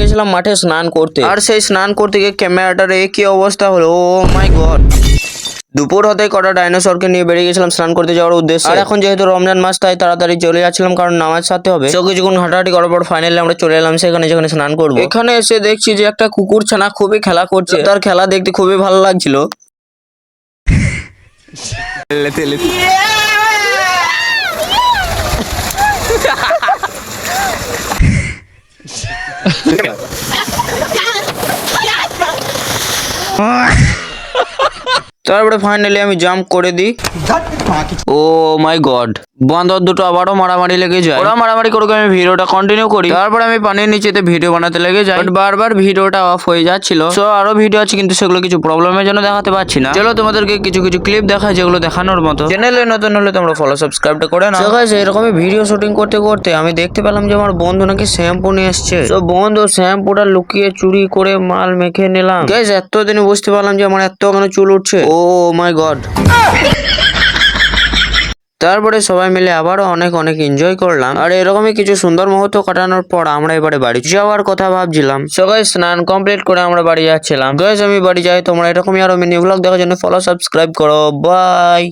গেছিলাম মাঠে স্নান করতে, আর সেই স্নান করতে গিয়ে ক্যামেরাটার কি অবস্থা হলো, ও মাই গড। দুপুর হতে কটা ডাইনোসরকে নিয়ে বেরিয়ে গেছিলাম স্নান করতে যাওয়ার উদ্দেশ্যে। আর এখন যেহেতু রমজান মাস তাই তাড়াতাড়ি চলে যাচ্ছিলাম, কারণ নামাজ সারতে হবে। তো কিছুক্ষণ হাঁটাহাঁটি করার পর ফাইনালি আমরা চলে এলাম সেখানে যেখানে স্নান করবো। এখানে এসে দেখছি যে একটা কুকুর ছানা খুবই খেলা করছে, তার খেলা দেখতে খুবই ভালো লাগছিল। তারপরে ফাইনালি আমি জাম্প করে দিই। ও মাই গড, বান্দর দুটো আবারও মারামারি লেগে যায়। ওরা মারামারি করে আমি ভিডিওটা কন্টিনিউ করি। তারপরে আমি পানির নিচেতে ভিডিও বানাতে লেগে যাই, বাট বারবার ভিডিওটা অফ হয়ে যাচ্ছিল। সো আরো ভিডিও আছে কিন্তু সেগুলো কিছু প্রবলেমের জন্য দেখাতে পাচ্ছি না। চলো তোমাদেরকে কিছু কিছু ক্লিপ দেখায় যেগুলো দেখানোর মতো। চ্যানেলে নতুন হলে তোমরা ফলো সাবস্ক্রাইবটা করে নাও। গাইস এরকমই ভিডিও শুটিং করতে করতে আমি দেখতে পেলাম যে আমার বন্ধু নাকি শ্যাম্পু নিয়ে এসছে। তো বন্ধু শ্যাম্পুটা লুকিয়ে চুরি করে মাল মেখে নিলাম। গাইস এতদিনে বুঝতে পারলাম যে আমার এত কেন চুল উঠছে। ও মাই গড। তারপরে সবাই মিলে আবারও অনেক অনেক এনজয় করলাম, আর এরকমই কিছু সুন্দর মুহূর্ত কাটানোর পর আমরা এবারে বাড়ি যাওয়ার কথা ভাবছিলাম। সবাই স্নান কমপ্লিট করে আমরা বাড়ি যাচ্ছিলাম। গাইস আমি বাড়ি যাই, তোমরা এরকমই আরো মিনি ব্লগ দেখার জন্য ফলো সাবস্ক্রাইব করো। বাই।